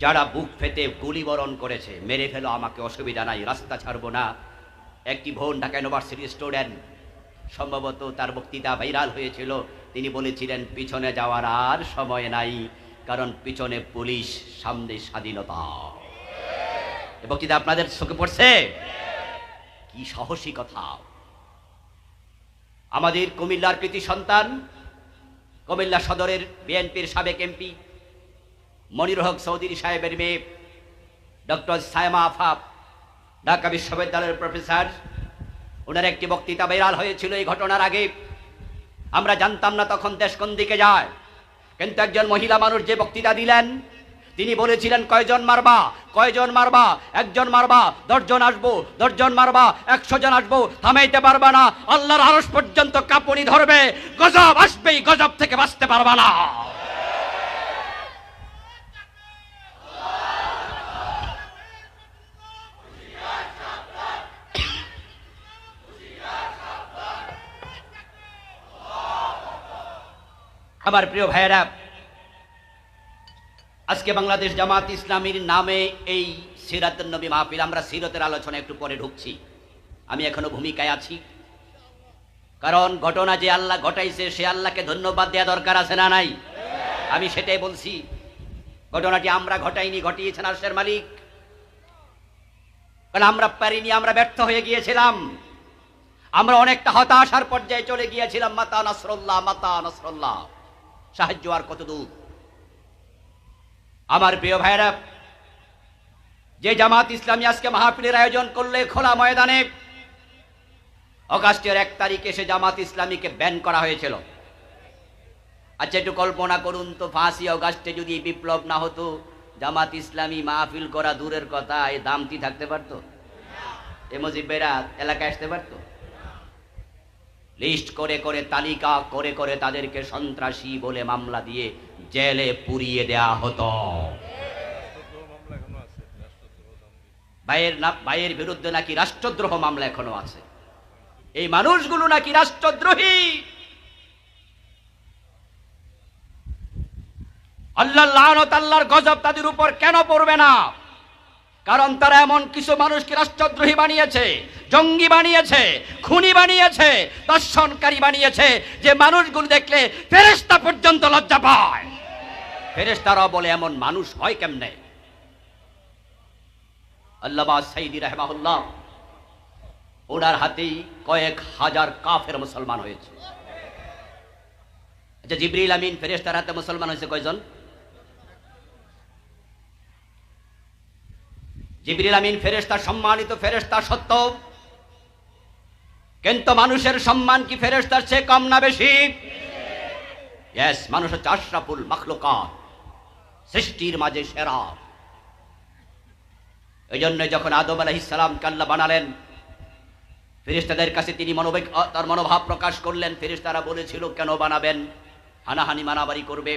যারা বুক ফেটে গুলিবরণ করেছে, মেরে ফেলো আমাকে, অসুবিধা নাই, রাস্তা ছাড়বো না। একটি বোন ঢাকা ইউনিভার্সিটির স্টুডেন্ট, সম্ভবত তার বক্তৃতা ভাইরাল হয়েছিল, তিনি বলেছিলেন পিছনে যাওয়ার আর সময় নাই, কারণ পিছনে পুলিশ, সামনে স্বাধীনতা। বক্তৃতা আপনাদের চোখে পড়ছে? কি সাহসী কথা! আমাদের কুমিল্লার কৃতি সন্তান, কুমিল্লা সদরের বিএনপির সাবেক এমপি মনির হক চৌধুরী সাহেবের মেয়ে ডক্টর সায়মা আফাব, ঢাকা বিশ্ববিদ্যালয়ের প্রফেসর, ওনার একটি বক্তৃতা ভাইরাল হয়েছিল এই ঘটনার আগে। আমরা জানতাম না তখন দেশ কোন দিকে যায়, কিন্তু একজন মহিলা মানুষ যে বক্তৃতা দিলেন, তিনি বলেছিলেন কয়জন মারবা, কয়জন মারবা, একজন মারবা, 10 জন আসবো, 10 জন মারবা, 100 জন আসবো, থামাইতে পারবা না, আল্লাহর আরশ পর্যন্ত কাঁপুনি ধরবে, গজব আসবেই, গজব থেকে বাঁচতে পারবা না। আমার প্রিয় ভাইয়েরা, আজকে বাংলাদেশ জামাত ইসলামীর নামে এই সিরাতুন নবী মাহফিল, আমরা সিরতের আলোচনা একটু পরে ঢুকছি, আমি এখনো ভূমিকায় আছি। কারণ ঘটনা যে আল্লাহ ঘটাইছে, সে আল্লাহকে ধন্যবাদ দেওয়া দরকার আছে না নাই? আমি সেটাই বলছি। ঘটনাটি আমরা ঘটাইনি, ঘটিয়েছেন আরশের মালিক। কারণ আমরা পারিনি, আমরা ব্যর্থ হয়ে গিয়েছিলাম, আমরা অনেকটা হতাশার পর্যায়ে চলে গিয়েছিলাম। মাতা নাসরুল্লাহ, মাতা নাসরুল্লাহ, সাহায্য আর কত দূর? আমার প্রিয় ভাইরা, যে জামাত ইসলামী আজকে মাহফিলের আয়োজন করলে খোলা ময়দানে, অগাস্টের 1 তারিখে সে জামাত ইসলামীকে ব্যান করা হয়েছিল। আচ্ছা একটু কল্পনা করুন তো, 5ই অগাস্টে যদি বিপ্লব না হতো, জামাত ইসলামী মাহফিল করা দূরের কথা, এই দামটি থাকতে পারতো? এ মুজিবেরা এলাকায় আসতে পারতো? লিস্ট করে করে, তালিকা করে করে তাদেরকে সন্ত্রাসী বলে মামলা দিয়ে জেলে পুরিয়ে দেয়া হতো। ভাইয়ের বিরুদ্ধে নাকি রাষ্ট্রদ্রোহ মামলা এখনো আছে। এই মানুষগুলো নাকি রাষ্ট্রদ্রোহী। আল্লাহর লানত, আল্লাহর গজব তাদের উপর কেন পড়বে না? কারণ তারা এমন কিছু মানুষকে রাষ্ট্রদ্রোহী বানিয়েছে, জঙ্গি বানিয়েছে, খুনি বানিয়েছে, দর্শনকারী বানিয়েছে, যে মানুষগুলো দেখলে ফেরেশতা পর্যন্ত লজ্জা পায়। ফেরেশতারা বলে এমন মানুষ হয় কেমনে? আল্লামা সাইদি রাহিমাহুল্লাহ, ওনার হাতেই কয়েক হাজার কাফের মুসলমান হয়েছে। আচ্ছা, জিবরিল আমিন ফেরেশতার হাতে মুসলমান হয়েছে কয়জন? জিবরিল আমিন ফেরেশতা, সম্মানিত ফেরেশতা সত্য, কিন্তু মানুষের সম্মান কি ফেরেশতার চেয়ে কম না বেশি? ইয়েস, মানুষ হচ্ছে আশরাফুল মাখলুকাত, সৃষ্টির মাঝে সেরা। এই জন্য যখন আদম আলাইহিস সালামকে আল্লাহ বানালেন, ফেরেশতাদের কাছে তিনি তার মনোভাব প্রকাশ করলেন। ফেরেশতারা বলেছিল কেন বানাবেন, হানাহানি মারামারি করবে।